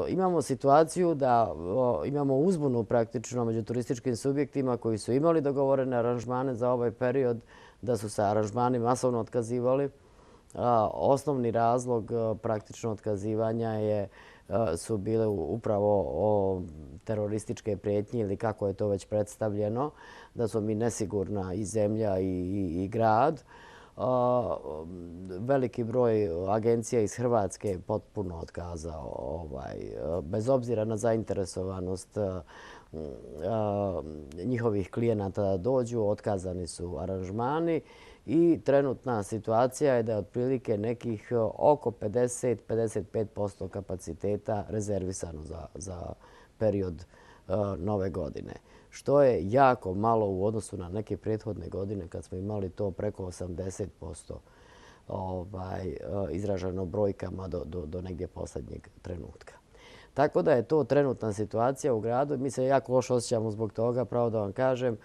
Imamo situaciju da imamo uzbunu praktično među turističkim subjektima koji su imali dogovorene aranžmane za ovaj period, da su se aranžmani masovno otkazivali. Osnovni razlog praktično otkazivanja su bile upravo terorističke prijetnje ili kako je to već predstavljeno, da smo mi nesigurna i zemlja i grad. Veliki broj agencija iz Hrvatske je potpuno otkazao, bez obzira na zainteresovanost njihovih klijenata da dođu, otkazani su aranžmani i trenutna situacija je da je otprilike nekih oko 50-55% kapaciteta rezervisano za period nove godine, što je jako malo u odnosu na neke prethodne godine kad smo imali to preko 80% izraženo brojkama do negdje posljednjeg trenutka. Tako da je to trenutna situacija u gradu. Mi se jako loše osjećamo zbog toga, pravo da vam kažem.